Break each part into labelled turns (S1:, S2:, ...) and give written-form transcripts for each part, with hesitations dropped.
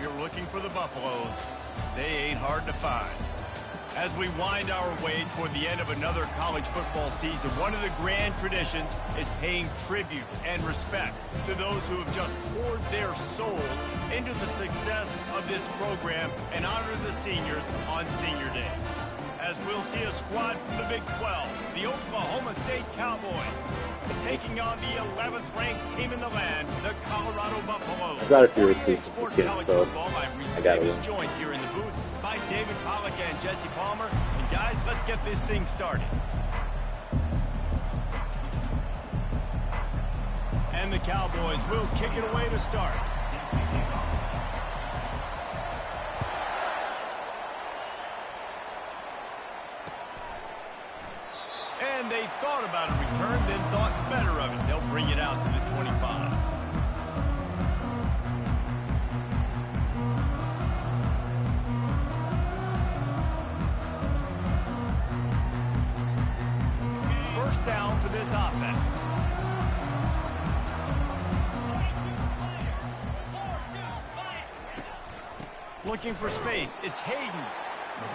S1: you're looking for the Buffaloes, they ain't hard to find. As we wind our way toward the end of another college football season, one of the grand traditions is paying tribute and respect to those who have just poured their souls into the success of this program and honor the seniors on Senior Day. As we'll see a squad from the Big 12, the Oklahoma State Cowboys, taking on the 11th ranked team in the land, the Colorado Buffaloes.
S2: I've got a few retweets of this game, so I got it.
S1: Joined here in the booth by David Pollack and Jesse Palmer. And guys, let's get this thing started. And the Cowboys will kick it away to start. And they thought about a return, then thought better of it. They'll bring it out to the 25. First down for this offense. Looking for space. It's Hayden.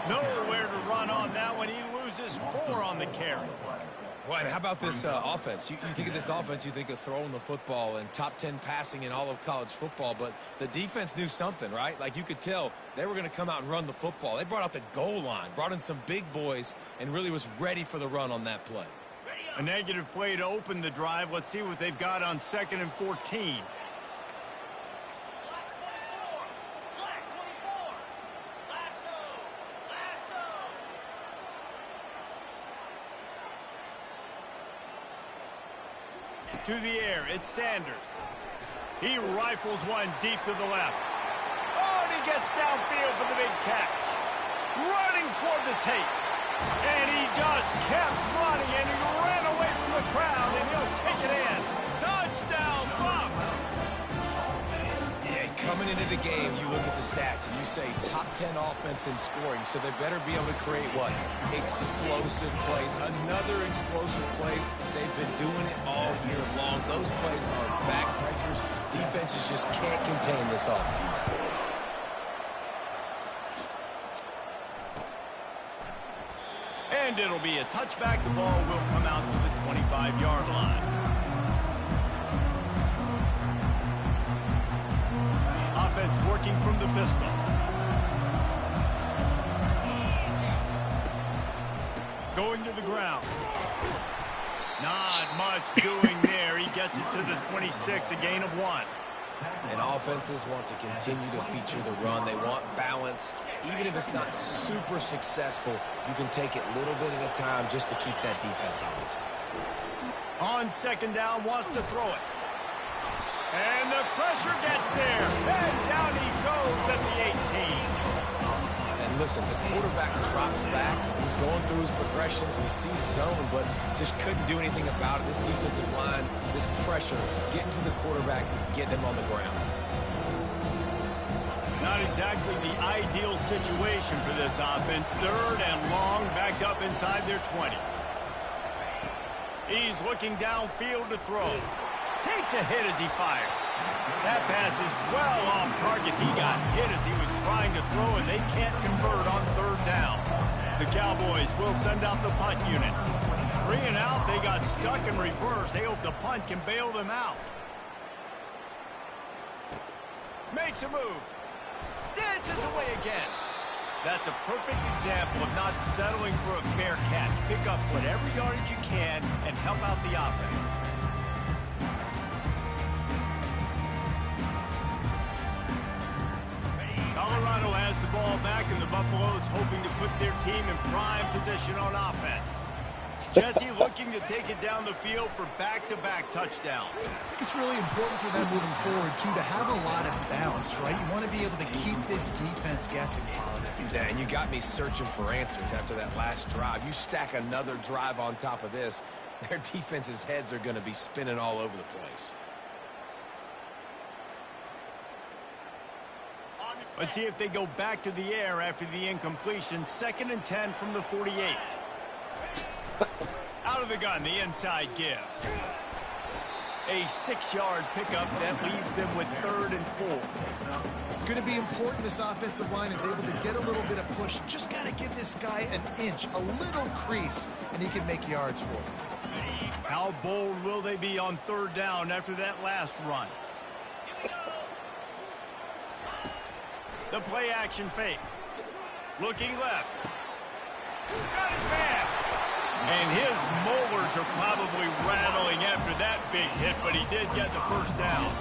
S1: Nowhere to run on that one. He loses 4 on the carry.
S3: Well, and how about this offense? You think of this offense, you think of throwing the football and top 10 passing in all of college football, but the defense knew something, right? Like you could tell they were going to come out and run the football. They brought out the goal line, brought in some big boys, and really was ready for the run on that play.
S1: A negative play to open the drive. Let's see what they've got on 2nd and 14. To the air, it's Sanders. He rifles one deep to the left. Oh, and he gets downfield for the big catch. Running toward the tape. And he just kept running, and he ran away from the crowd, and he'll take it in. Touchdown, Buffs!
S3: Yeah, coming into the game, you look at the stats, and you say top 10 offense in scoring, so they better be able to create what? Explosive plays. Another explosive plays. They've been doing it all year long. Those plays are backbreakers. Defenses just can't contain this offense.
S1: And it'll be a touchback. The ball will come out to the 25-yard line. Offense working from the pistol. Going to the ground. Not much doing there. He gets it to the 26, a gain of 1.
S3: And offenses want to continue to feature the run. They want balance. Even if it's not super successful, you can take it little bit at a time just to keep that defense honest.
S1: On 2nd down, wants to throw it. And the pressure gets there. And down he goes at the 18.
S3: And listen, the quarterback drops back, and he's going through his progressions. We see zone, but just couldn't do anything about it. This defensive line, this pressure, getting to the quarterback, getting him on the ground.
S1: Not exactly the ideal situation for this offense. 3rd and long, backed up inside their 20. He's looking downfield to throw. Takes a hit as he fires. That pass is well off target. He got hit as he was trying to throw, and they can't convert on 3rd down. The Cowboys will send out the punt unit. 3 and out, they got stuck in reverse. They hope the punt can bail them out. Makes a move. Dances away again. That's a perfect example of not settling for a fair catch. Pick up whatever yardage you can and help out the offense. Colorado has the ball back, and the Buffaloes hoping to put their team in prime position on offense. Jesse looking to take it down the field for back-to-back touchdowns.
S4: I think it's really important for them moving forward, too, to have a lot of bounce, right? You want to be able to keep this defense guessing, Pollard.
S3: Yeah, and you got me searching for answers after that last drive. You stack another drive on top of this, their defense's heads are going to be spinning all over the place.
S1: Let's see if they go back to the air after the incompletion. 2nd and 10 from the 48. Out of the gun, the inside give. A 6-yard pickup that leaves them with 3rd and 4.
S3: It's
S4: going to be important this offensive line is able to get a little bit of push. Just got to give this guy an inch, a little crease, and he can make yards for it.
S1: How bold will they be on third down after that last run? The play action fake. Looking left. Got his man. And his molars are probably rattling after that big hit, but he did get the first down.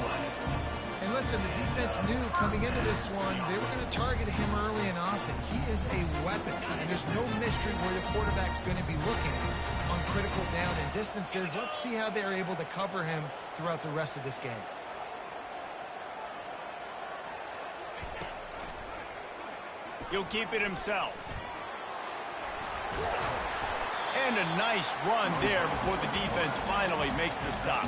S4: And listen, the defense knew coming into this one, they were going to target him early and often. He is a weapon, and there's no mystery where the quarterback's going to be looking on critical down and distances. Let's see how they're able to cover him throughout the rest of this game.
S1: He'll keep it himself. And a nice run there before the defense finally makes the stop.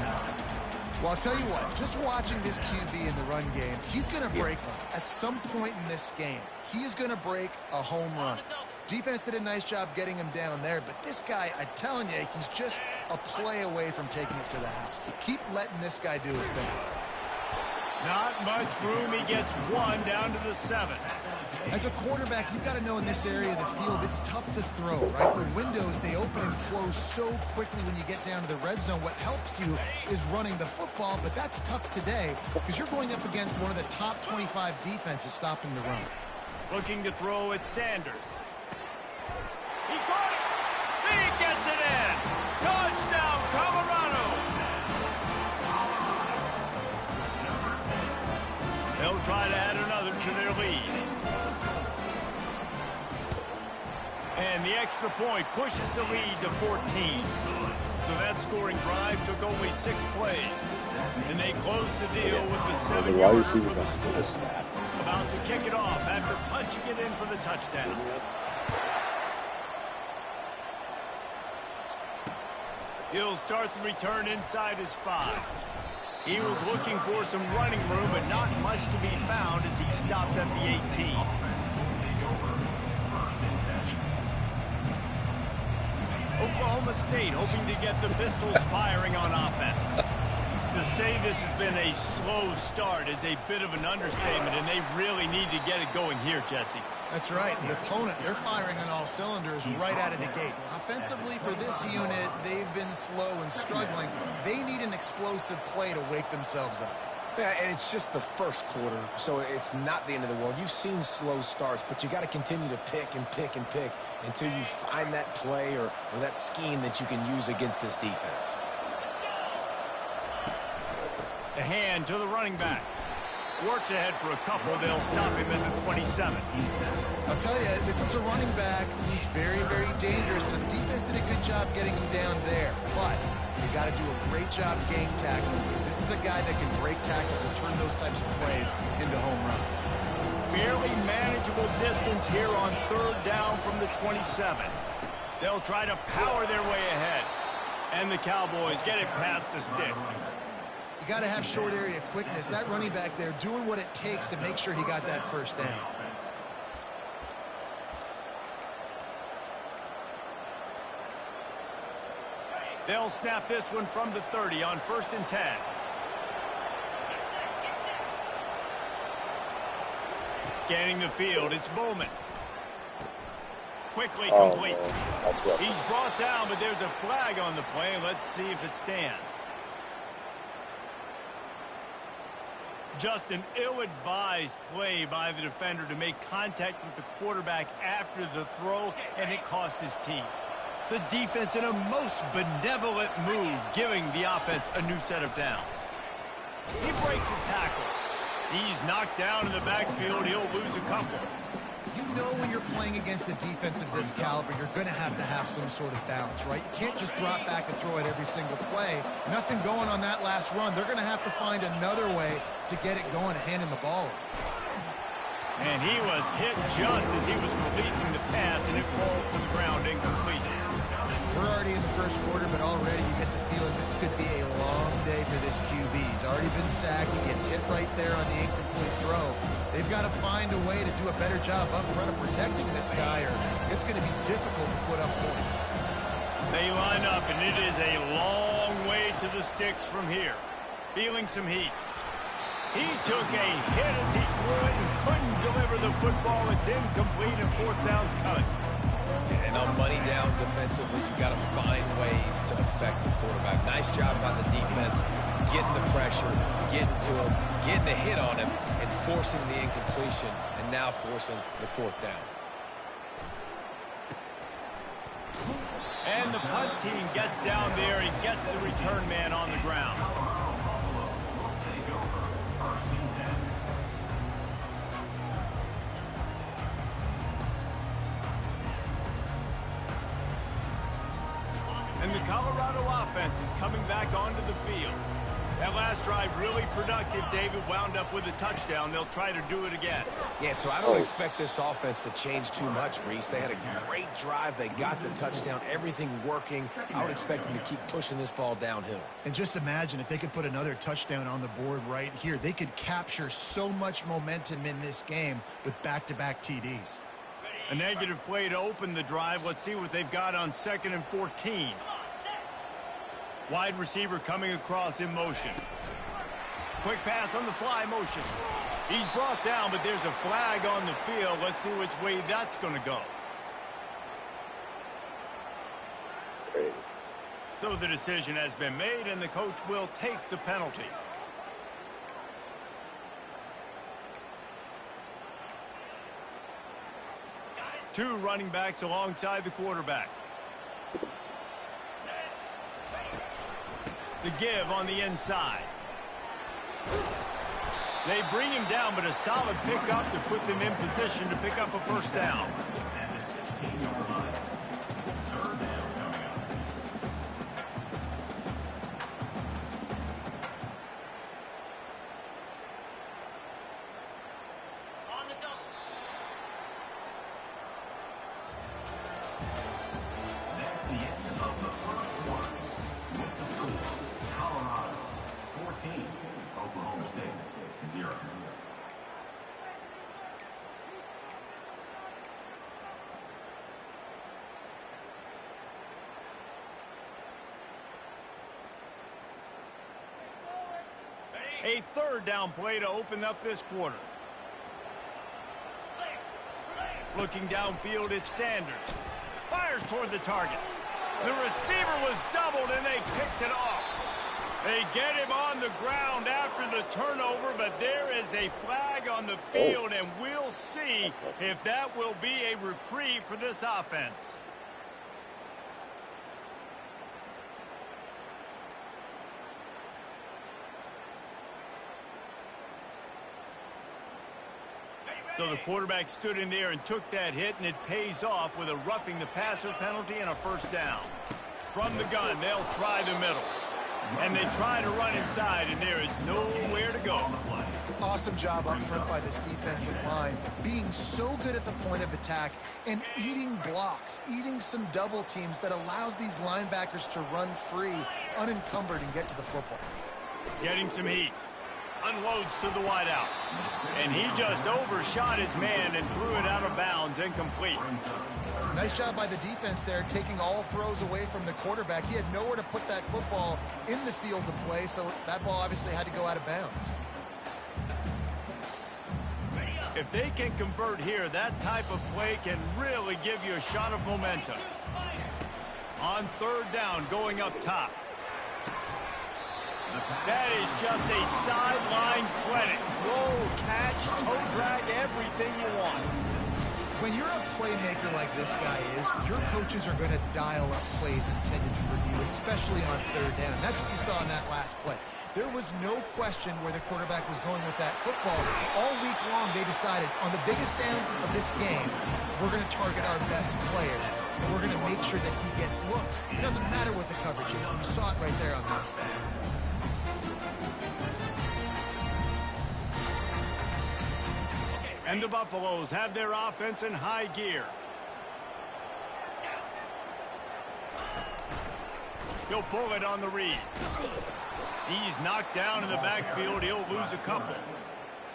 S4: Well, I'll tell you what, just watching this QB in the run game, he's going to break them at some point in this game. He's going to break a home run. Defense did a nice job getting him down there, but this guy, I'm telling you, he's just a play away from taking it to the house. Keep letting this guy do his thing.
S1: Not much room. He gets one down to the 7.
S4: As a quarterback, you've got to know in this area of the field, it's tough to throw, right? The windows, they open and close so quickly when you get down to the red zone. What helps you is running the football, but that's tough today because you're going up against one of the top 25 defenses stopping the run.
S1: Looking to throw at Sanders. He caught it. He gets it in. Touchdown, Colorado. They'll try to add another to their lead. And the extra point pushes the lead to 14. So that scoring drive took only 6 plays. And they close the deal with the 7-yarder for the score. About to kick it off after punching it in for the touchdown. He'll start the return inside his 5. He was looking for some running room, but not much to be found as he stopped at the 18. Oklahoma State hoping to get the Pistols firing on offense. To say this has been a slow start is a bit of an understatement, and they really need to get it going here, Jesse.
S4: That's right. The opponent, they're firing on all cylinders right out of the gate. Offensively, for this unit, they've been slow and struggling. They need an explosive play to wake themselves up.
S3: Yeah, and it's just the first quarter, so it's not the end of the world. You've seen slow starts, but you got to continue to pick and pick and pick until you find that play or that scheme that you can use against this defense.
S1: A hand to the running back. Works ahead for a couple. They'll stop him at the 27.
S4: I'll tell you, this is a running back who's very, very dangerous, and the defense did a good job getting him down there. But you got to do a great job gang tackling, because this is a guy that can break tackles and turn those types of plays into home runs.
S1: Fairly manageable distance here on third down from the 27. They'll try to power their way ahead. And the Cowboys get it past the sticks.
S4: You got to have short area quickness. That running back there doing what it takes to make sure he got that first down.
S1: They'll snap this one from the 30 on 1st and 10. Scanning the field, it's Bowman. Quickly complete.
S2: That's what.
S1: He's brought down, but there's a flag on the play. Let's see if it stands. Just an ill-advised play by the defender to make contact with the quarterback after the throw, and it cost his team. The defense in a most benevolent move, giving the offense a new set of downs. He breaks a tackle. He's knocked down in the backfield. He'll lose a couple.
S4: You know when you're playing against a defense of this caliber, you're going to have some sort of balance, right? You can't just drop back and throw it every single play. Nothing going on that last run. They're going to have to find another way to get it going and hand him the ball.
S1: And he was hit just as he was releasing the pass, and it falls to the ground incomplete.
S4: We're already in the first quarter, but already you get the feeling this could be a long day for this QB. He's already been sacked. He gets hit right there on the incomplete throw. They've got to find a way to do a better job up front of protecting this guy, or it's going to be difficult to put up points.
S1: They line up, and it is a long way to the sticks from here. Feeling some heat. He took a hit as he threw it and deliver the football. It's incomplete and fourth down's coming.
S3: And on money down defensively, you got to find ways to affect the quarterback. Nice job by the defense, getting the pressure, getting to him, getting a hit on him, and forcing the incompletion, and now forcing the fourth down.
S1: And the punt team gets down there and gets the return man on the ground. And the Colorado offense is coming back onto the field. That last drive really productive. David wound up with a touchdown. They'll try to do it again.
S3: Yeah, so I don't expect this offense to change too much, Reese. They had a great drive. They got the touchdown. Everything working. I would expect them to keep pushing this ball downhill.
S4: And just imagine if they could put another touchdown on the board right here. They could capture so much momentum in this game with back-to-back TDs.
S1: A negative play to open the drive. Let's see what they've got on 2nd and 14. Wide receiver coming across in motion. Quick pass on the fly motion. He's brought down, but there's a flag on the field. Let's see which way that's going to go.
S2: Great.
S1: So the decision has been made, and the coach will take the penalty. Two running backs alongside the quarterback. The give on the inside. They bring him down, but a solid pickup to put them in position to pick up a first down. A third down play to open up this quarter. Looking downfield, it's Sanders. Fires toward the target. The receiver was doubled, and they picked it off. They get him on the ground after the turnover, but there is a flag on the field, and we'll see if that will be a reprieve for this offense. So the quarterback stood in there and took that hit, and it pays off with a roughing the passer penalty and a first down. From the gun, they'll try the middle. And they try to run inside, and there is nowhere to go.
S4: Awesome job up front by this defensive line, being so good at the point of attack and eating blocks, eating some double teams that allows these linebackers to run free, unencumbered, and get to the football.
S1: Getting some heat. Unloads to the wideout. And he just overshot his man and threw it out of bounds, incomplete.
S4: Nice job by the defense there, taking all throws away from the quarterback. He had nowhere to put that football in the field to play, so that ball obviously had to go out of bounds.
S1: If they can convert here, that type of play can really give you a shot of momentum. On third down, going up top. That is just a sideline credit. Roll, catch, toe drag, everything you want.
S4: When you're a playmaker like this guy is, your coaches are going to dial up plays intended for you, especially on third down. That's what you saw in that last play. There was no question where the quarterback was going with that football. All week long, they decided on the biggest downs of this game, we're going to target our best player. And we're going to make sure that he gets looks. It doesn't matter what the coverage is. And you saw it right there on that.
S1: And the Buffaloes have their offense in high gear. He'll pull it on the read. He's knocked down in the backfield. He'll lose a couple.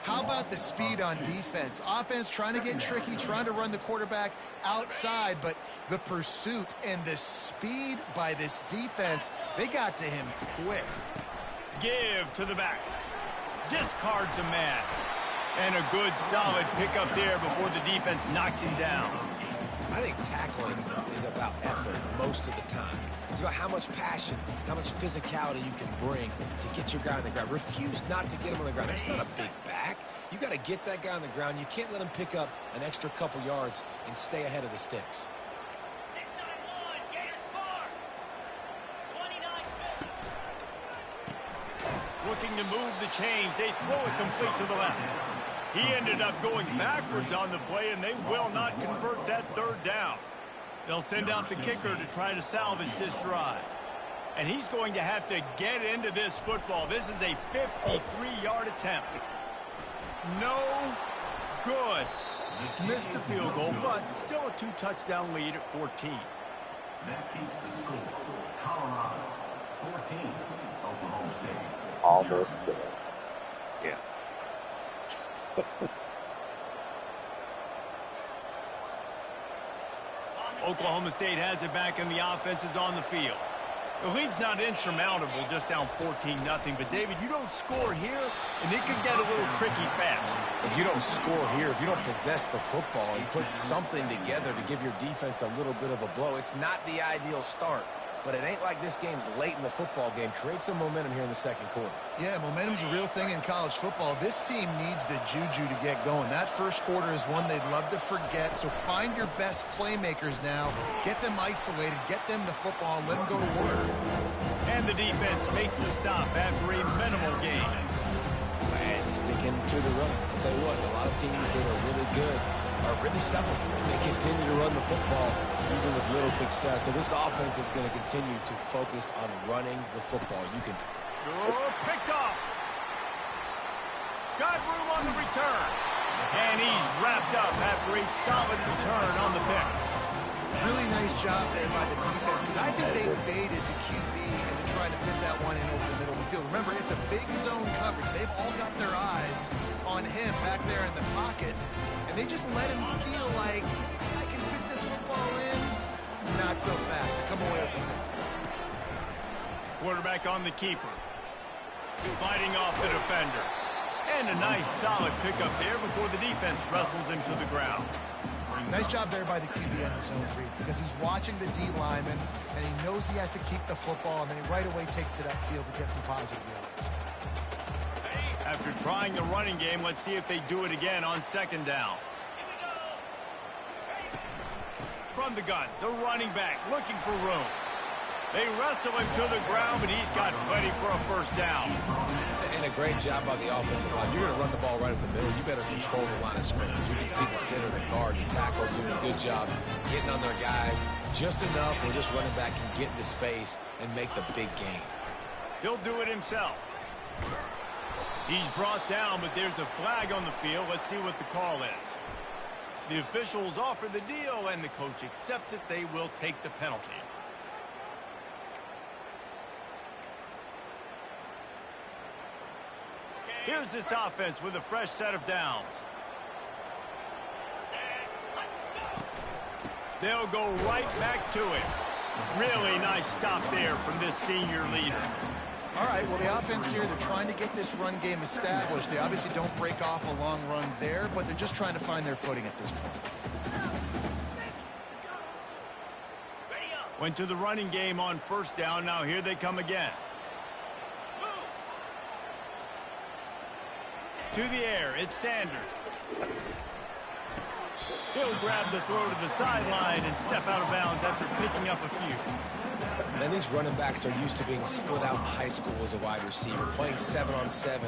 S4: How about the speed on defense? Offense trying to get tricky, trying to run the quarterback outside, but the pursuit and the speed by this defense, they got to him quick.
S1: Give to the back. Discards a man. And a good, solid pickup there before the defense knocks him down.
S3: I think tackling is about effort most of the time. It's about how much passion, how much physicality you can bring to get your guy on the ground. Refuse not to get him on the ground. That's not a big back. You got to get that guy on the ground. You can't let him pick up an extra couple yards and stay ahead of the sticks.
S1: Looking to move the chains. They throw it complete to the left. He ended up going backwards on the play, and they will not convert that third down. They'll send out the kicker to try to salvage this drive. And he's going to have to get into this football. This is a 53-yard attempt. No good. Missed the field goal, but still a 2-touchdown lead at 14.
S5: That keeps the score. Colorado 14, Oklahoma State.
S2: Almost there. Yeah.
S1: Oklahoma State has it back, and the offense is on the field. The lead's not insurmountable, just down 14-0. But, David, you don't score here, and it could get a little tricky fast.
S3: If you don't score here, if you don't possess the football and put something together to give your defense a little bit of a blow, it's not the ideal start. But it ain't like this game's late in the football game. Create some momentum here in the second quarter.
S4: Yeah, momentum's a real thing in college football. This team needs the juju to get going. That first quarter is one they'd love to forget. So find your best playmakers now. Get them isolated. Get them the football and let them go to work.
S1: And the defense makes the stop after a minimal gain.
S3: And sticking to the run. I'll tell you what, a lot of teams that are really good are really stubborn, and they continue to run the football even with little success. So this offense is going to continue to focus on running the football. You can
S1: picked off. Got room on the return. And he's wrapped up after a solid return on the pick.
S4: Really nice job there by the defense, because I think they baited the QB into trying to fit that one in over the middle of the field. Remember, it's a big zone coverage. They've all got their eyes on him back there in the pocket. They just let him feel like, maybe I can fit this football in. Not so fast. Come away with the pick.
S1: Quarterback on the keeper. Fighting off the defender. And a nice, solid pickup there before the defense wrestles him to the ground.
S4: Nice job there by the QB on the zone read, because he's watching the D lineman, and he knows he has to keep the football, and then he right away takes it upfield to get some positive yards.
S1: After trying the running game, let's see if they do it again on second down. From the gun, the running back looking for room. They wrestle him to the ground, but he's got plenty for a first down.
S3: And a great job by the offensive line. You're going to run the ball right up the middle. You better control the line of scrimmage. You can see the center, the guard, the tackles doing a good job getting on their guys just enough where this running back can get into space and make the big gain.
S1: He'll do it himself. He's brought down, but there's a flag on the field. Let's see what the call is. The officials offer the deal, and the coach accepts it. They will take the penalty. Here's this offense with a fresh set of downs. They'll go right back to it. Really nice stop there from this senior leader.
S4: All right, well, the offense here, they're trying to get this run game established. They obviously don't break off a long run there, but they're just trying to find their footing at this point.
S1: Went to the running game on first down. Now here they come again. To the air, it's Sanders. He'll grab the throw to the sideline and step out of bounds after picking up a few.
S3: And these running backs are used to being split out in high school as a wide receiver, playing 7-on-7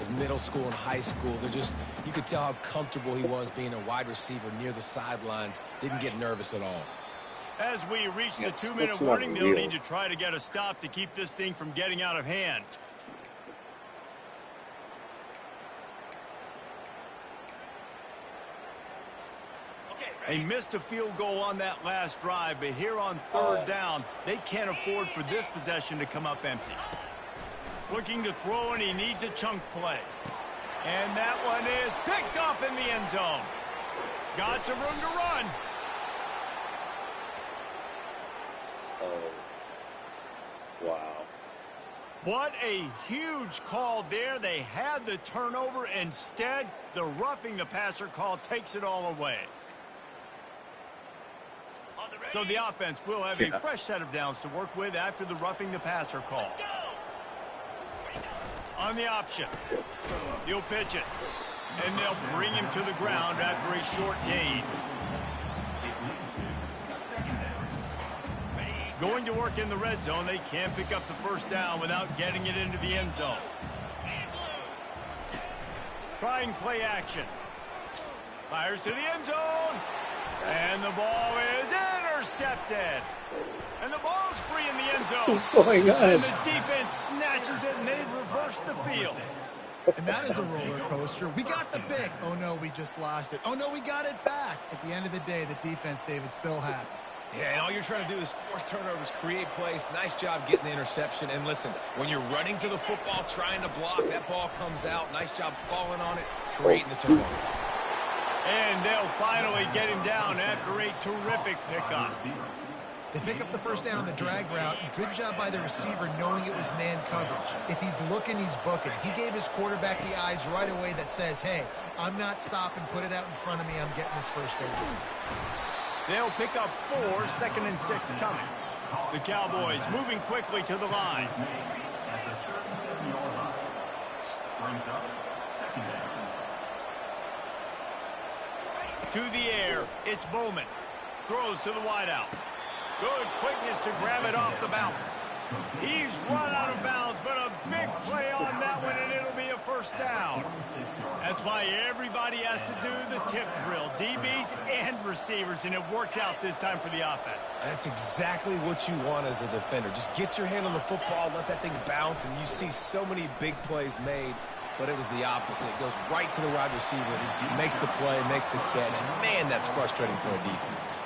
S3: as middle school and high school. They're just, you could tell how comfortable he was being a wide receiver near the sidelines. Didn't get nervous at all.
S1: As we reach the 2-minute warning, they'll need to try to get a stop to keep this thing from getting out of hand. They missed a field goal on that last drive, but here on third down, they can't afford for this possession to come up empty. Looking to throw, and he needs a chunk play. And that one is picked off in the end zone. Got some room to run.
S2: Oh, wow.
S1: What a huge call there. They had the turnover. Instead, the roughing the passer call takes it all away. So the offense will have a fresh set of downs to work with after the roughing the passer call. On the option, he'll pitch it, and they'll bring him to the ground after a short gain. Going to work in the red zone, they can't pick up the first down without getting it into the end zone. Trying play action. Fires to the end zone. And the ball is intercepted. And the ball's free in the end zone.
S2: What's going on?
S1: And the defense snatches it, and they've reversed the field.
S4: And that is a roller coaster. We got the pick. Oh, no, we just lost it. Oh, no, we got it back. At the end of the day, the defense, David, still had it.
S3: Yeah, and all you're trying to do is force turnovers, create plays. Nice job getting the interception. And listen, when you're running to the football, trying to block, that ball comes out. Nice job falling on it, creating the turnover.
S1: And they'll finally get him down after a terrific pickup.
S4: They pick up the first down on the drag route. Good job by the receiver knowing it was man coverage. If he's looking, he's booking. He gave his quarterback the eyes right away that says, hey, I'm not stopping. Put it out in front of me. I'm getting this first down.
S1: They'll pick up 4, 2nd and 6 coming. The Cowboys moving quickly to the line.
S5: At the 37-yard line. Brings up second down.
S1: To the air, it's Bowman. Throws to the wideout. Good quickness to grab it off the bounce. He's run out of bounds, but a big play on that one, and it'll be a first down. That's why everybody has to do the tip drill, DBs and receivers, and it worked out this time for the offense.
S3: That's exactly what you want as a defender. Just get your hand on the football, let that thing bounce, and you see so many big plays made, but it was the opposite. It goes right to the wide receiver, makes the play, makes the catch. Man, that's frustrating for a defense.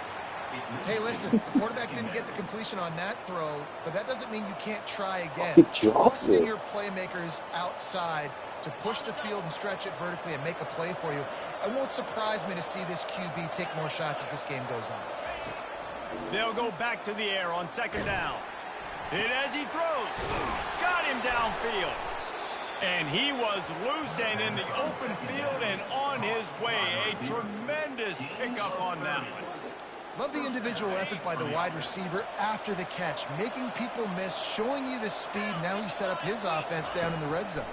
S4: Hey, listen, the quarterback didn't get the completion on that throw, but that doesn't mean you can't try again. Trust in your playmakers outside to push the field and stretch it vertically and make a play for you. It won't surprise me to see this QB take more shots as this game goes on.
S1: They'll go back to the air on 2nd down. And as he throws, got him downfield. And he was loose and in the open field and on his way. A tremendous pickup on that one.
S4: Love the individual effort by the wide receiver after the catch, making people miss, showing you the speed. Now he set up his offense down in the red zone.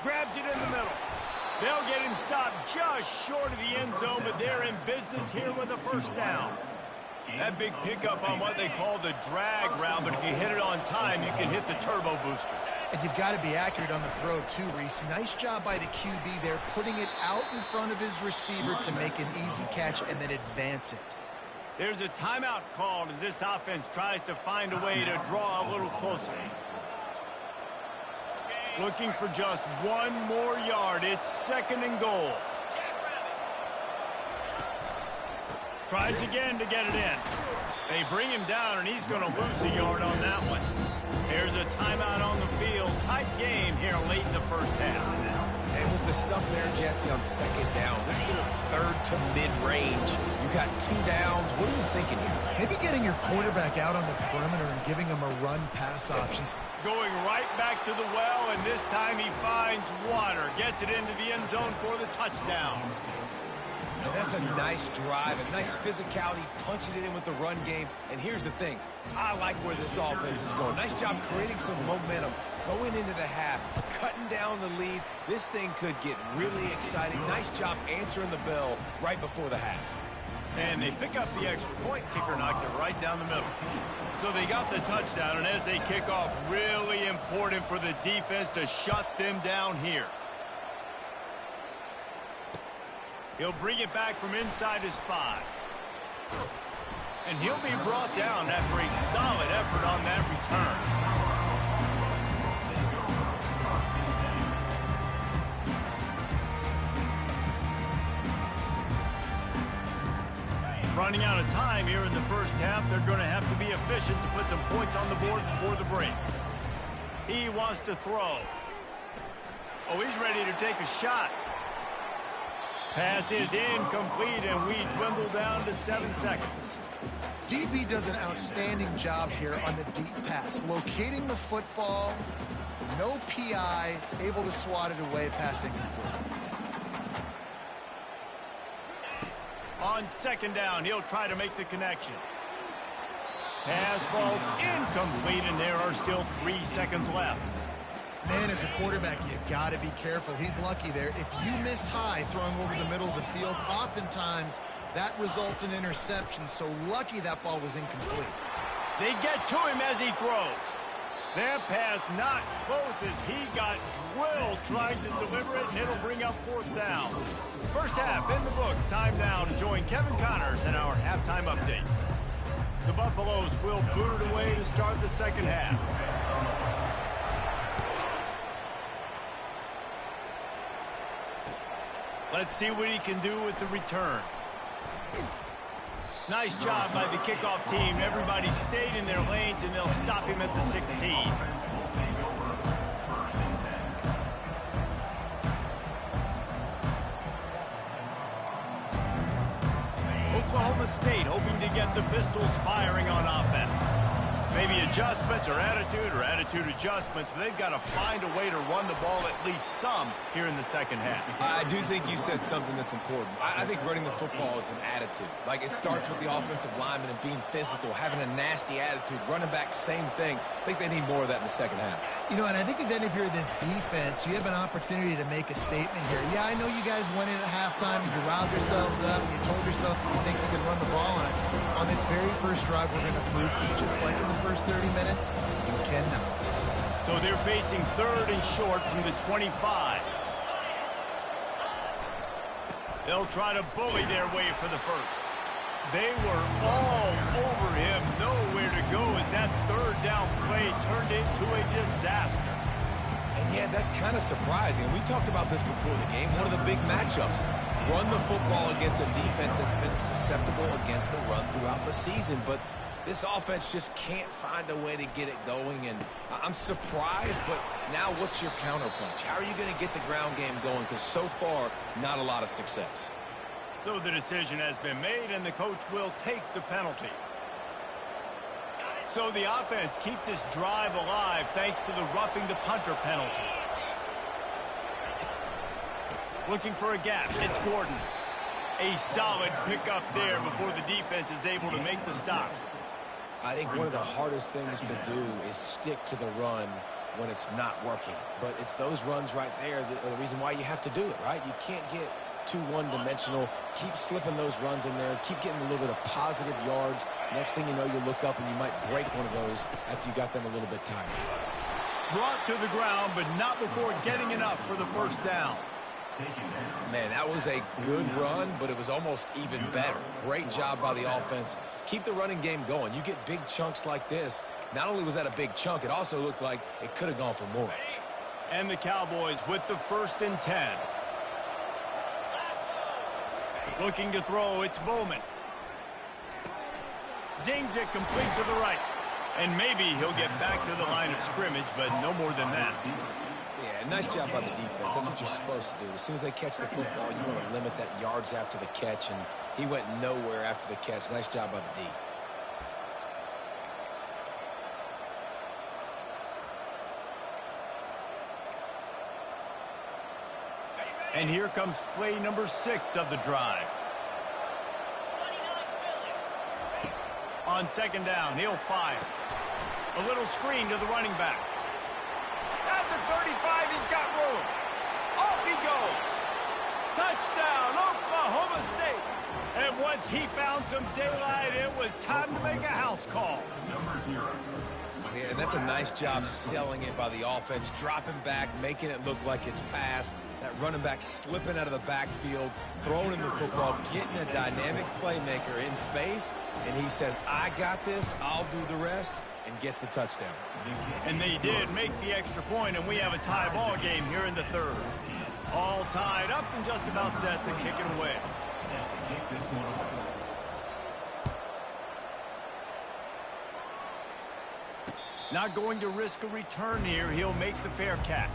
S1: Grabs it in the middle. They'll get him stopped just short of the end zone, but they're in business here with a first down. That big pickup on what they call the drag route, but if you hit it on time, you can hit the turbo boosters.
S4: And you've got to be accurate on the throw, too, Reese. Nice job by the QB there, putting it out in front of his receiver to make an easy catch and then advance it.
S1: There's a timeout called as this offense tries to find a way to draw a little closer. Looking for just 1 more yard. It's 2nd and goal. Tries again to get it in. They bring him down, and he's going to lose a yard on that one. There's a timeout on the field. Tight game here late in the first half.
S3: And with the stuff there, Jesse, on 2nd down, this little 3rd to mid-range, you got 2 downs. What are you thinking here?
S4: Maybe getting your quarterback out on the perimeter and giving him a run-pass option.
S1: Going right back to the well, and this time he finds water. Gets it into the end zone for the touchdown.
S3: And that's a nice drive, a nice physicality, punching it in with the run game. And here's the thing. I like where this offense is going. Nice job creating some momentum, going into the half, cutting down the lead. This thing could get really exciting. Nice job answering the bell right before the half.
S1: And they pick up the extra point. Kicker knocked it right down the middle. So they got the touchdown, and as they kick off, really important for the defense to shut them down here. He'll bring it back from inside his 5. And he'll be brought down after a solid effort on that return. Running out of time here in the first half. They're going to have to be efficient to put some points on the board before the break. He wants to throw. Oh, he's ready to take a shot. Pass is incomplete, and we dwindle down to 7 seconds.
S4: DB does an outstanding job here on the deep pass, locating the football, no PI, able to swat it away, pass incomplete.
S1: On 2nd down, he'll try to make the connection. Pass falls incomplete, and there are still 3 seconds left.
S4: Man, as a quarterback, you got to be careful. He's lucky there. If you miss high throwing over the middle of the field, oftentimes that results in interception. So lucky that ball was incomplete.
S1: They get to him as he throws. That pass not close as he got drilled trying to deliver it, and it'll bring up 4th down. First half in the books. Time now to join Kevin Connors in our halftime update. The Buffaloes will boot it away to start the 2nd half. Let's see what he can do with the return. Nice job by the kickoff team. Everybody stayed in their lanes, and they'll stop him at the 16. Oklahoma State hoping to get the Pistols firing on offense. Maybe adjustments or attitude adjustments, but they've got to find a way to run the ball at least some here in the 2nd half.
S3: I do think you said something that's important. I think running the football is an attitude. Like, it starts with the offensive lineman and being physical, having a nasty attitude. Running back, same thing. I think they need more of that in the 2nd half.
S4: You know, and I think then if you're this defense, you have an opportunity to make a statement here. Yeah, I know you guys went in at halftime and you riled yourselves up and you told yourself that you think you can run the ball on us. On this very first drive, we're going to prove to you, just like in the first 30 minutes, you cannot.
S1: So they're facing 3rd and short from the 25. They'll try to bully their way for the first. They were all over him, nowhere to go as that 3rd down play turned into a disaster.
S3: And yeah, that's kind of surprising. We talked about this before the game. One of the big matchups. Run the football against a defense that's been susceptible against the run throughout the season. But this offense just can't find a way to get it going. And I'm surprised, but now what's your counterpunch? How are you going to get the ground game going? Because so far, not a lot of success.
S1: So the decision has been made, and the coach will take the penalty. So the offense keeps this drive alive thanks to the roughing the punter penalty. Looking for a gap. It's Gordon. A solid pickup there before the defense is able to make the stop.
S3: I think one of the hardest things to do is stick to the run when it's not working. But it's those runs right there that are the reason why you have to do it, right? You can't get too one-dimensional. Keep slipping those runs in there. Keep getting a little bit of positive yards. Next thing you know, you look up and you might break one of those after you got them a little bit tired.
S1: Brought to the ground, but not before getting enough for the first down.
S3: Man, that was a good run, but it was almost even better. Great job by the offense. Keep the running game going. You get big chunks like this. Not only was that a big chunk, it also looked like it could have gone for more.
S1: And the Cowboys with the 1st and 10. Looking to throw, it's Bowman. Zings it complete to the right. And maybe he'll get back to the line of scrimmage, but no more than that.
S3: Yeah, nice job by the defense. That's what you're supposed to do. As soon as they catch the football, you want to limit that yards after the catch, and he went nowhere after the catch. Nice job by the D.
S1: And here comes play number 6 of the drive. On 2nd down, he'll fire. A little screen to the running back. At the 35, he's got room. Off he goes. Touchdown, Oklahoma State. And once he found some daylight, it was time to make a house call.
S5: Number 0.
S3: Yeah, and that's a nice job selling it by the offense, dropping back, making it look like it's pass. That running back slipping out of the backfield, throwing him the football, getting a dynamic playmaker in space, and he says, I got this, I'll do the rest, and gets the touchdown.
S1: And they did make the extra point, and we have a tie ball game here in the 3rd. All tied up and just about set to kick it away.
S5: Set to kick this one away.
S1: Not going to risk a return here. He'll make the fair catch.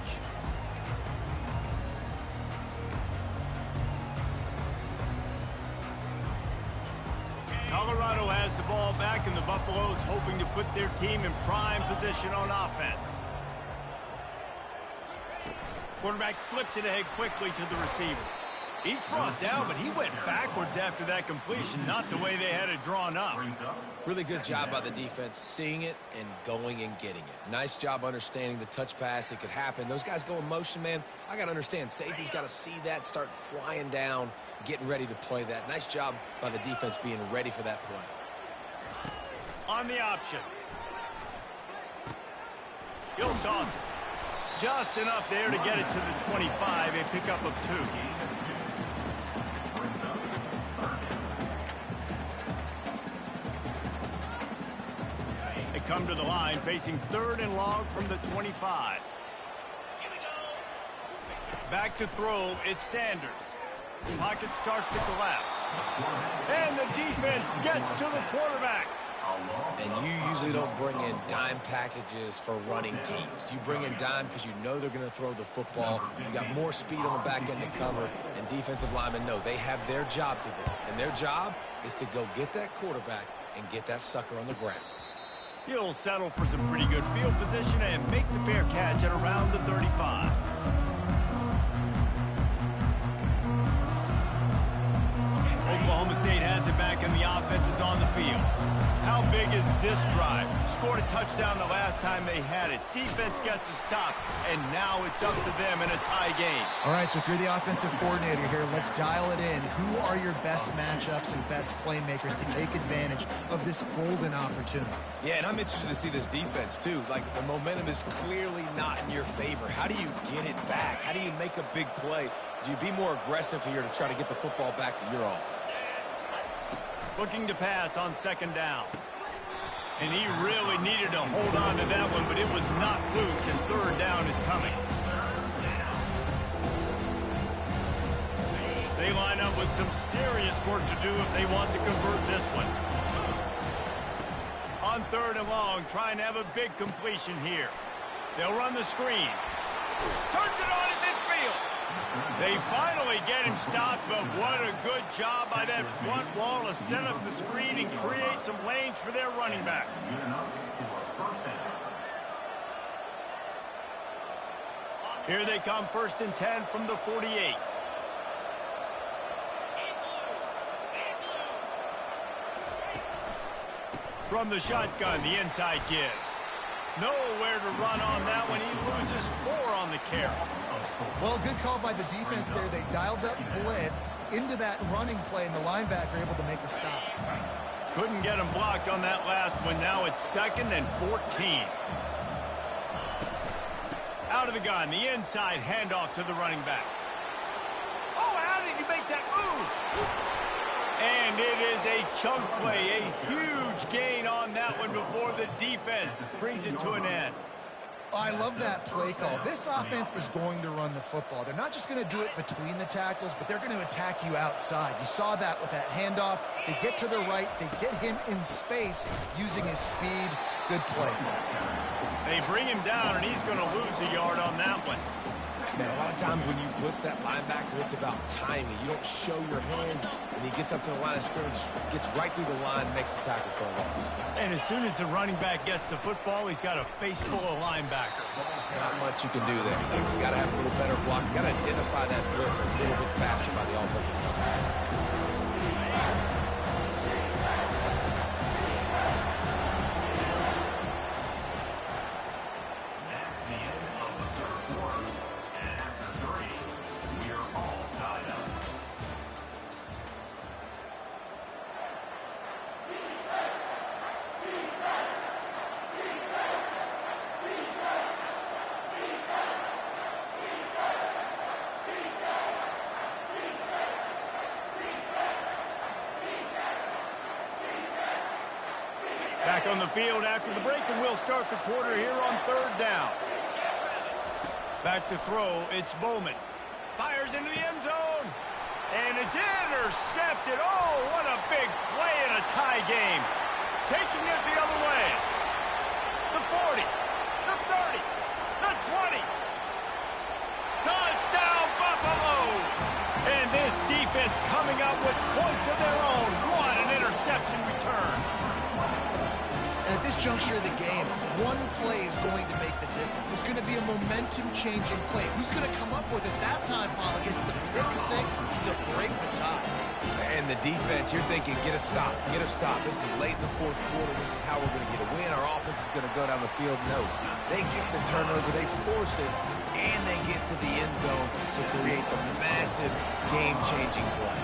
S1: back, and the Buffaloes hoping to put their team in prime position on offense. Quarterback flips it ahead quickly to the receiver. Each brought down, but he went backwards after that completion, not the way they had it drawn up.
S3: Really good job by the defense, seeing it and going and getting it. Nice job understanding the touch pass. It could happen. Those guys go in motion, man. I got to understand. Safety's got to see that, start flying down, getting ready to play that. Nice job by the defense being ready for that play.
S1: On the option. He'll toss it. Just enough there to get it to the 25, a pickup of 2. They come to the line facing 3rd and long from the 25. Back to throw, it's Sanders. Pocket starts to collapse. And the defense gets to the quarterback.
S3: And you usually don't bring in dime packages for running teams. You bring in dime because you know they're going to throw the football. You got more speed on the back end to cover, and defensive linemen know they have their job to do. And their job is to go get that quarterback and get that sucker on the ground.
S1: He'll settle for some pretty good field position and make the fair catch at around the 35. Oklahoma State has it back, and the offense is on the field. How big is this drive? Scored a touchdown the last time they had it. Defense gets a stop, and now it's up to them in a tie game.
S4: All right, so if you're the offensive coordinator here, let's dial it in. Who are your best matchups and best playmakers to take advantage of this golden opportunity?
S3: Yeah, and I'm interested to see this defense, too. Like, the momentum is clearly not in your favor. How do you get it back? How do you make a big play? Do you be more aggressive here to try to get the football back to your offense?
S1: Looking to pass on 2nd down. And he really needed to hold on to that one, but it was not loose, and 3rd down is coming. They line up with some serious work to do if they want to convert this one. On 3rd and long, trying to have a big completion here. They'll run the screen. Turns it on in midfield. They finally get him stopped, but what a good job by that front wall to set up the screen and create some lanes for their running back. Here they come, 1st and 10 from the 48. From the shotgun, the inside give. Nowhere to run on that one. He loses 4 on the carry.
S4: Well, good call by the defense there. They dialed up blitz into that running play, and the linebacker able to make the stop.
S1: Couldn't get him blocked on that last one. Now it's 2nd and 14. Out of the gun, the inside handoff to the running back. Oh, how did he make that move? And it is a chunk play, a huge gain on that one before the defense brings it to an end.
S4: I love that play call. This offense is going to run the football. They're not just going to do it between the tackles, but they're going to attack you outside. You saw that with that handoff. They get to the right. They get him in space using his speed. Good play.
S1: They bring him down, and he's going to lose a yard on that one.
S3: Man, a lot of times when you blitz that linebacker, it's about timing. You don't show your hand, and he gets up to the line of scrimmage, gets right through the line, makes the tackle for a loss.
S1: And as soon as the running back gets the football, he's got a face full of linebacker.
S3: Not much you can do there. You got to have a little better block. You got to identify that blitz a little bit faster by the offensive line.
S1: Back on the field after the break, and we'll start the quarter here on 3rd down. Back to throw, it's Bowman. Fires into the end zone. And it's intercepted. Oh, what a big play in a tie game. Taking it the other way. The 40, the 30, the 20. Touchdown, Buffaloes. And this defense coming up with points of their own. What an interception. interception return.
S4: And at this juncture of the game, one play is going to make the difference. It's going to be a momentum-changing play. Who's going to come up with it that time, Paul? Gets the pick six to break the tie.
S3: And the defense, you're thinking, get a stop, get a stop. This is late in the fourth quarter. This is how we're going to get a win. Our offense is going to go down the field. No, they get the turnover, they force it, and they get to the end zone to create the massive game-changing play.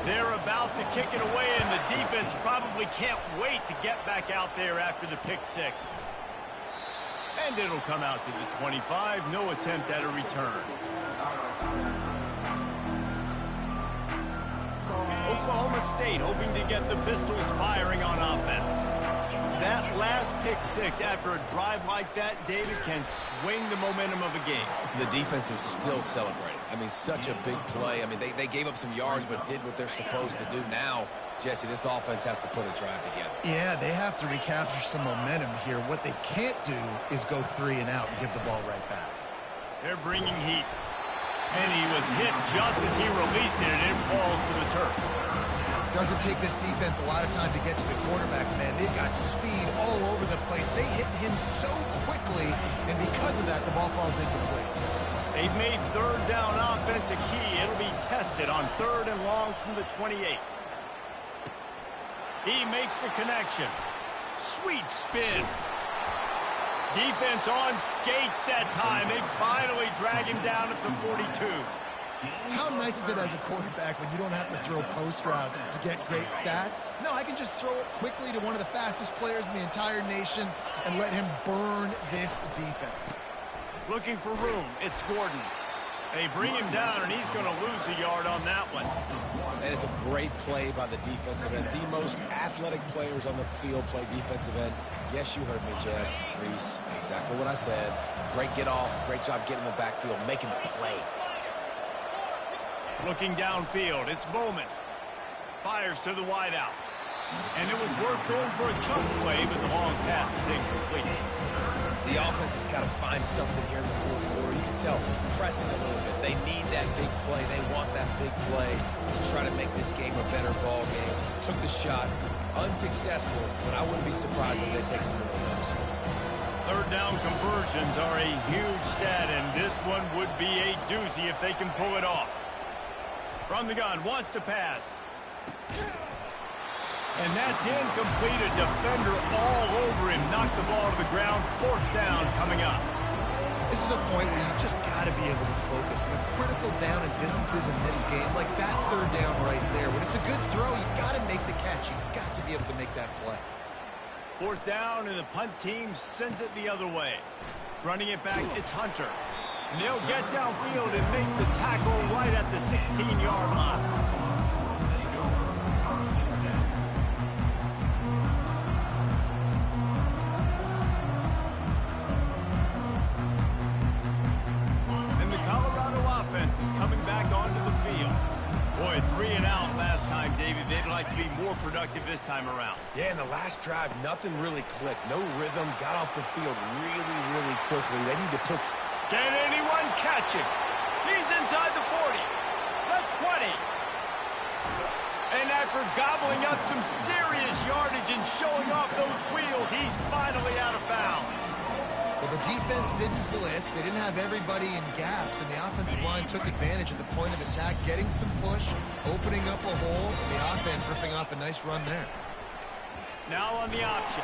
S1: They're about to kick it away, and the defense probably can't wait to get back out there after the pick six. And it'll come out to the 25. No attempt at a return. Oklahoma State hoping to get the Pistols firing on offense. That last pick six after a drive like that, David, can swing the momentum of a game.
S3: The defense is still celebrating. I mean, such a big play. I mean, they gave up some yards but did what they're supposed to do. Now, Jesse, this offense has to put a drive together.
S4: Yeah, they have to recapture some momentum here. What they can't do is go 3 and out and give the ball right back.
S1: They're bringing heat. And he was hit just as he released it, and it falls to the turf.
S4: Doesn't take this defense a lot of time to get to the quarterback, man. They've got speed all over the place. They hit him so quickly, and because of that, the ball falls incomplete.
S1: They've made third down offense a key. It'll be tested on 3rd and long from the 28. He makes the connection. Sweet spin. Defense on skates that time. They finally drag him down at the 42.
S4: How nice is it as a quarterback when you don't have to throw post routes to get great stats? No, I can just throw it quickly to one of the fastest players in the entire nation and let him burn this defense.
S1: Looking for room. It's Gordon. They bring him down, and he's going to lose a yard on that one.
S3: And it's a great play by the defensive end. The most athletic players on the field play defensive end. Yes, you heard me, Jess, Reese. Exactly what I said. Great get off. Great job getting in the backfield, making the play.
S1: Looking downfield, it's Bowman. Fires to the wideout. And it was worth going for a chunk play, but the long pass is incomplete.
S3: The offense has got to find something here in the fourth quarter. You can tell, pressing a little bit. They need that big play. They want that big play to try to make this game a better ball game. Took the shot. Unsuccessful, but I wouldn't be surprised if they take some more of those.
S1: Third down conversions are a huge stat, and this one would be a doozy if they can pull it off. From the gun, wants to pass. And that's incomplete. A defender all over him. Knocked the ball to the ground. 4th down coming up.
S4: This is a point where you just got to be able to focus. The critical down and distances in this game, like that 3rd down right there. When it's a good throw, you've got to make the catch. You've got to be able to make that play.
S1: 4th down, and the punt team sends it the other way. Running it back, it's Hunter. And they'll get downfield and make the tackle right at the 16-yard line. Boy, 3 and out last time, David. They'd like to be more productive this time around.
S3: Yeah, in the last drive, nothing really clicked. No rhythm. Got off the field really, really quickly. They need to put...
S1: Can anyone catch him? He's inside the 40. The 20. And after gobbling up some serious yardage and showing off those wheels, he's finally out of bounds.
S4: Well, the defense didn't blitz. They didn't have everybody in gaps, and the offensive line took advantage at the point of attack, getting some push, opening up a hole, and the offense ripping off a nice run there.
S1: Now on the option.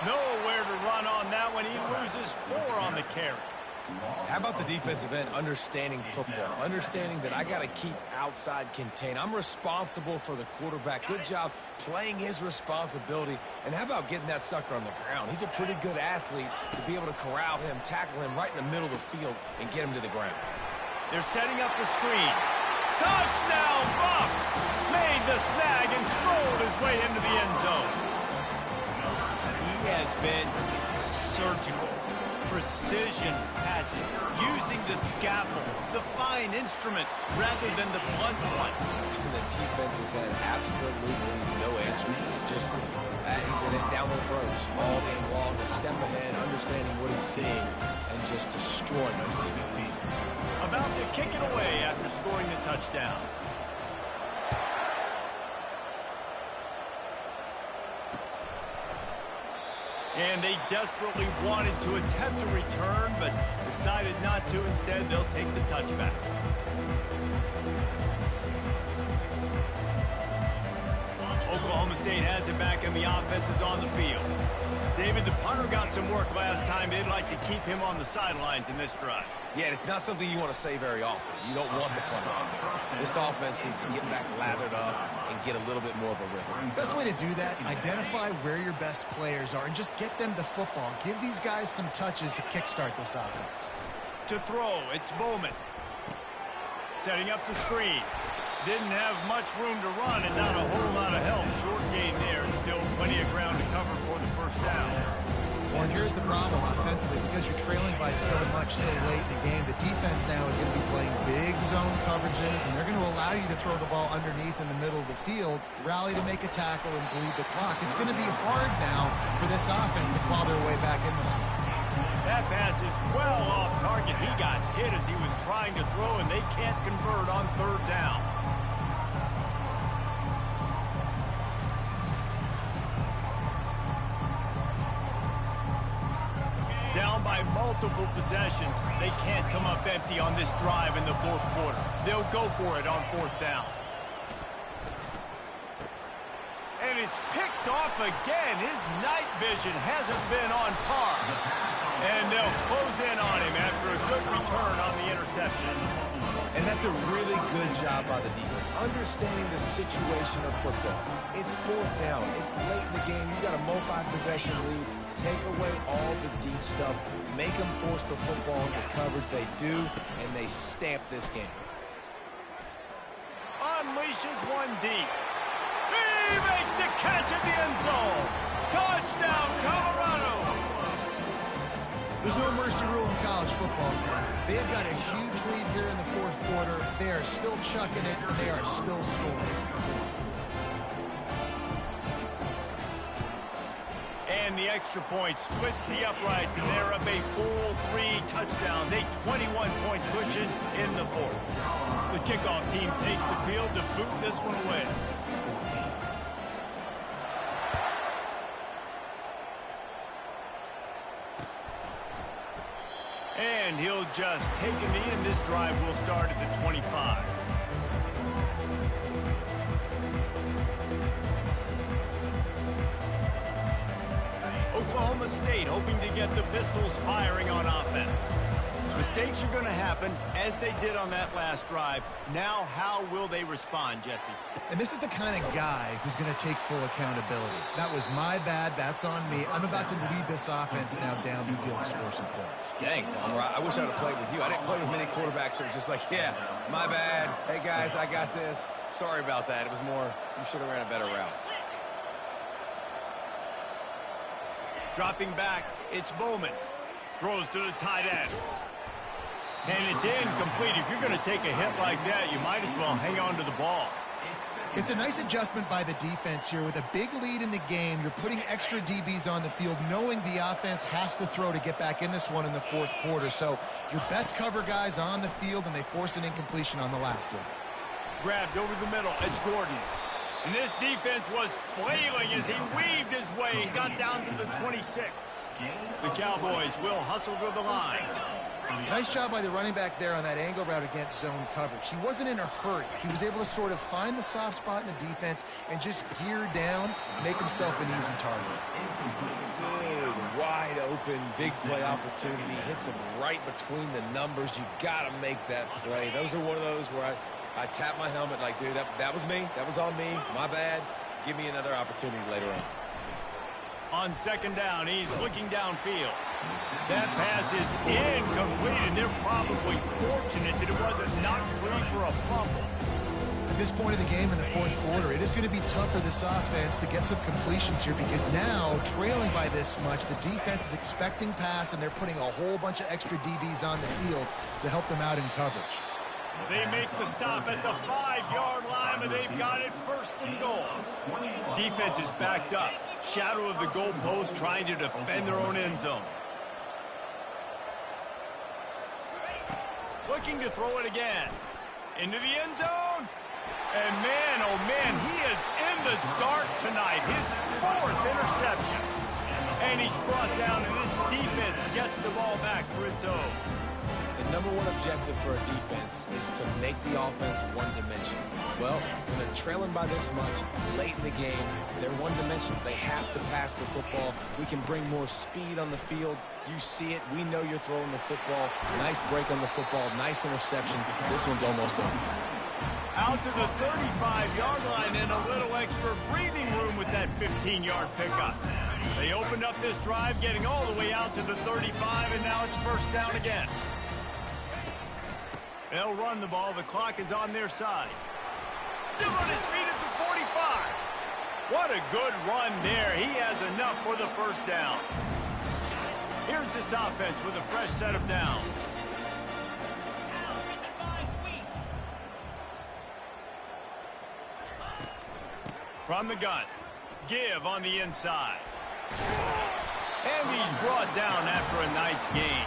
S1: Nowhere to run on that one. He loses 4 on the carry.
S3: How about the defensive end understanding football, understanding that I got to keep outside contained. I'm responsible for the quarterback. Good job playing his responsibility. And how about getting that sucker on the ground? He's a pretty good athlete to be able to corral him, tackle him right in the middle of the field, and get him to the ground.
S1: They're setting up the screen. Touchdown, Bucks! Made the snag and strolled his way into the end zone. He has been surgical. Precision passing, using the scalpel, the fine instrument, rather than the blunt one.
S3: And the defense has had absolutely no answer. Just he's been down their throats all game long, to step ahead, understanding what he's seeing, and just destroying this defense.
S1: About to kick it away after scoring the touchdown. And they desperately wanted to attempt a return, but decided not to. Instead, they'll take the touchback. Oklahoma State has it back, and the offense is on the field. David, the punter got some work last time. They'd like to keep him on the sidelines in this drive.
S3: Yeah, it's not something you want to say very often. You don't want the punter on there. This offense needs to get back lathered up and get a little bit more of a rhythm.
S4: Best way to do that, identify where your best players are and just get them the football. Give these guys some touches to kickstart this offense.
S1: To throw, it's Bowman. Setting up the screen. Didn't have much room to run and not a whole lot of help. Short gain there. Still plenty of ground to cover for the first down.
S4: Well, and here's the problem offensively. Because you're trailing by so much so late in the game, the defense now is going to be playing big zone coverages, and they're going to allow you to throw the ball underneath in the middle of the field, rally to make a tackle, and bleed the clock. It's going to be hard now for this offense to claw their way back in this one.
S1: That pass is well off target. He got hit as he was trying to throw, and they can't convert on third down. Down by multiple possessions. They can't come up empty on this drive in the fourth quarter. They'll go for it on fourth down. And it's picked off again. His night vision hasn't been on par. And they'll close in on him after a good return on the interception.
S3: And that's a really good job by the defense, understanding the situation of football. It's fourth down. It's late in the game. You got a multi-possession lead. Take away all the deep stuff. Make them force the football into coverage. They do, and they stamp this game.
S1: Unleashes one deep. He makes the catch at the end zone. Touchdown, Colorado.
S4: There's no mercy rule in college football. They have got a huge lead here in the fourth quarter. They are still chucking it, and they are still scoring.
S1: And the extra point splits the uprights, and they're up a full 3 touchdowns, a 21-point cushion in the fourth. The kickoff team takes the field to boot this one away. And he'll just take a knee, and this drive will start at the 25. Oklahoma State hoping to get the Pistols firing on offense. Mistakes are going to happen, as they did on that last drive. Now, how will they respond, Jesse?
S4: And this is the kind of guy who's going to take full accountability. That was my bad. That's on me. I'm about to lead this offense now down the field to score some points.
S3: Dang, Dahmer, I wish I'd have played with you. I didn't play with many quarterbacks that are just like, yeah, my bad. Hey, guys, I got this. Sorry about that. It was more, you should have ran a better route.
S1: Dropping back, it's Bowman. Throws to the tight end. And it's incomplete. If you're going to take a hit like that, you might as well hang on to the ball.
S4: It's a nice adjustment by the defense here. With a big lead in the game, you're putting extra DBs on the field, knowing the offense has to throw to get back in this one in the fourth quarter. So your best cover guys on the field, and they force an incompletion on the last one.
S1: Grabbed over the middle. It's Gordon. And this defense was flailing as he weaved his way and got down to the 26. The Cowboys will hustle to the line.
S4: Nice job by the running back there on that angle route against zone coverage. He wasn't in a hurry. He was able to sort of find the soft spot in the defense and just gear down, make himself an easy target.
S3: Big, wide open, big play opportunity. Hits him right between the numbers. You got to make that play. Those are one of those where I tap my helmet like, dude, that was me. That was on me. My bad. Give me another opportunity later on.
S1: On second down, he's looking downfield. That pass is incomplete, and they're probably fortunate that it wasn't knocked free for a fumble.
S4: At this point in the game in the fourth quarter, it is going to be tough for this offense to get some completions here, because now, trailing by this much, the defense is expecting pass, and they're putting a whole bunch of extra DBs on the field to help them out in coverage.
S1: They make the stop at the 5-yard line, but they've got it first and goal. Defense is backed up. Shadow of the goalpost, trying to defend their own end zone. Looking to throw it again. Into the end zone. And man, oh man, he is in the dark tonight. His 4th interception. And he's brought down, and this defense gets the ball back for its own.
S3: The number one objective for a defense is to make the offense one-dimensional. Well, when they're trailing by this much late in the game, they're one-dimensional. They have to pass the football. We can bring more speed on the field. You see it. We know you're throwing the football. Nice break on the football. Nice interception. This one's almost over.
S1: Out to the 35-yard line and a little extra breathing room with that 15-yard pickup. They opened up this drive, getting all the way out to the 35, and now it's first down again. They'll run the ball. The clock is on their side. Still on his feet at the 45. What a good run there. He has enough for the first down. Here's this offense with a fresh set of downs. From the gun. Give on the inside. And he's brought down after a nice gain.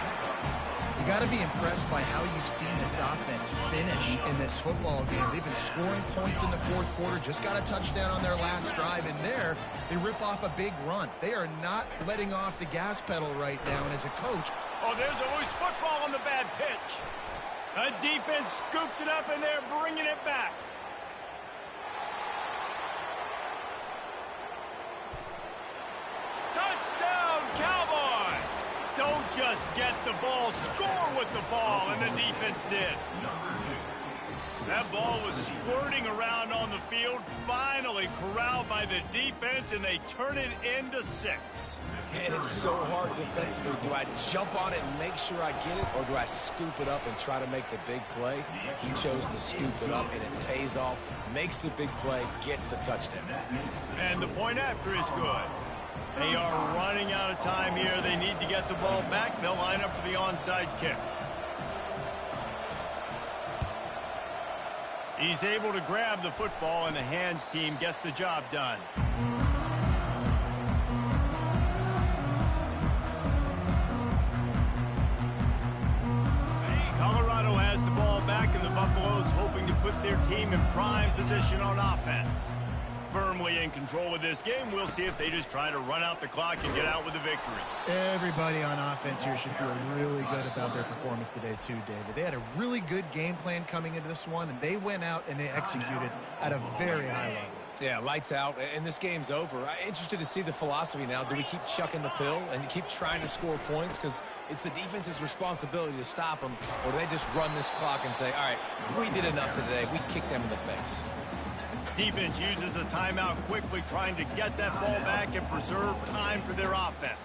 S4: You got to be impressed by how you've seen this offense finish in this football game. They've been scoring points in the fourth quarter, just got a touchdown on their last drive, and there they rip off a big run. They are not letting off the gas pedal right now, and as a coach...
S1: Oh, there's a loose football on the bad pitch. A defense scoops it up, and they're bringing it back. Touchdown, Cowboys! Don't just get the ball, score with the ball, and the defense did. That ball was squirting around on the field, finally corralled by the defense, and they turn it into 6.
S3: And it's so hard defensively. Do I jump on it and make sure I get it, or do I scoop it up and try to make the big play? He chose to scoop it up, and it pays off, makes the big play, gets the touchdown.
S1: And the point after is good. They are running out of time here. They need to get the ball back. They'll line up for the onside kick. He's able to grab the football, and the hands team gets the job done. Colorado has the ball back, and the Buffaloes hoping to put their team in prime position on offense. Firmly in control of this game. We'll see if they just try to run out the clock and get out with a victory.
S4: Everybody on offense here should feel really good about their performance today too, David. They had a really good game plan coming into this one, and they went out and they executed at a very high level.
S3: Yeah, lights out, and this game's over. I'm interested to see the philosophy now. Do we keep chucking the pill and keep trying to score points because it's the defense's responsibility to stop them, or do they just run this clock and say, all right, we did enough today. We kicked them in the face.
S1: Defense uses a timeout quickly, trying to get that ball back and preserve time for their offense.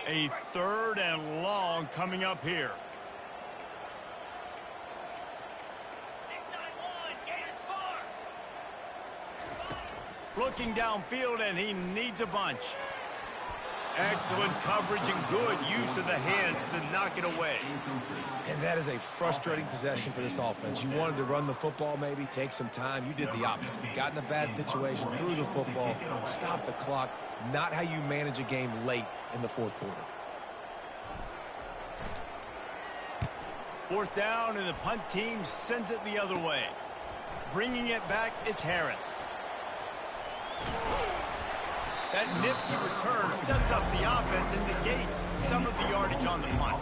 S1: A 3rd and long coming up here. 6-9-1, looking downfield, and he needs a bunch. Excellent coverage and good use of the hands to knock it away.
S3: And that is a frustrating possession for this offense. You wanted to run the football, maybe take some time. You did the opposite. Got in a bad situation, threw the football, stopped the clock. Not how you manage a game late in the fourth quarter.
S1: 4th down, and the punt team sends it the other way. Bringing it back, it's Harris. That nifty return sets up the offense and negates some of the yardage on the punt.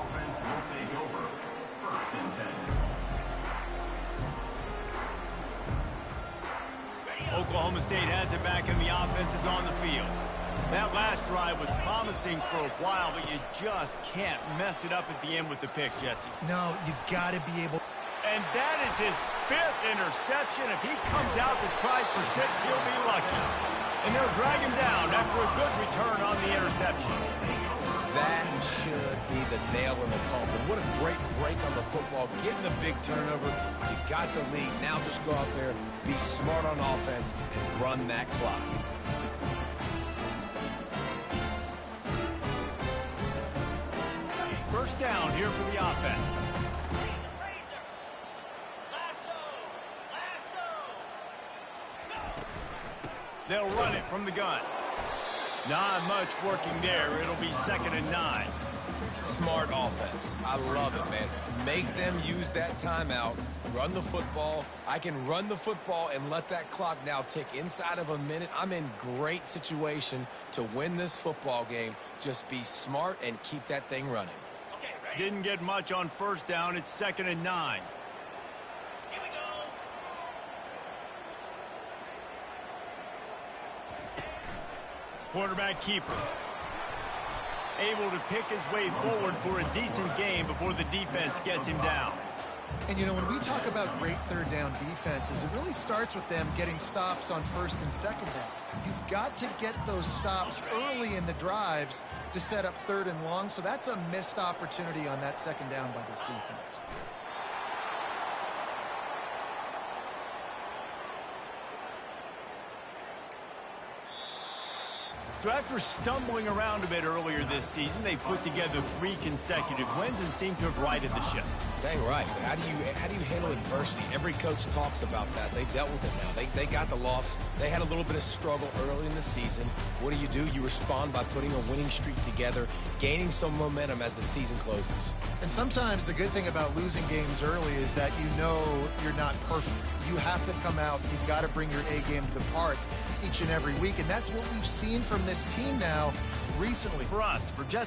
S1: Oklahoma State has it back, and the offense is on the field. That last drive was promising for a while, but you just can't mess it up at the end with the pick, Jesse.
S4: No, you got to be able...
S1: And that is his 5th interception. If he comes out to try for 6, he'll be lucky. And they'll drag him down after a good return on the interception.
S3: That should be the nail in the coffin. What a great break on the football. Getting the big turnover. You got the lead. Now just go out there, be smart on offense, and run that clock.
S1: First down here for the offense. They'll run it from the gun. Not much working there. It'll be 2nd and 9.
S3: Smart offense. I love it, man. Make them use that timeout. Run the football. I can run the football and let that clock now tick inside of a minute. I'm in great situation to win this football game. Just be smart and keep that thing running.
S1: Didn't get much on first down. It's 2nd and 9.
S5: Here we go.
S1: Quarterback keeper. Able to pick his way forward for a decent game before the defense gets him down.
S4: And, you know, when we talk about great third down defenses, it really starts with them getting stops on first and second down. You've got to get those stops early in the drives to set up third and long, so that's a missed opportunity on that second down by this defense.
S1: So after stumbling around a bit earlier this season, they put together 3 consecutive wins and seem to have righted the ship.
S3: Dang right. How do you handle adversity? Every coach talks about that. They dealt with it now. They got the loss. They had a little bit of struggle early in the season. What do? You respond by putting a winning streak together, gaining some momentum as the season closes.
S4: And sometimes the good thing about losing games early is that you know you're not perfect. You have to come out. You've got to bring your A game to the park each and every week, and that's what we've seen from this team now recently.
S1: For us, for Jesse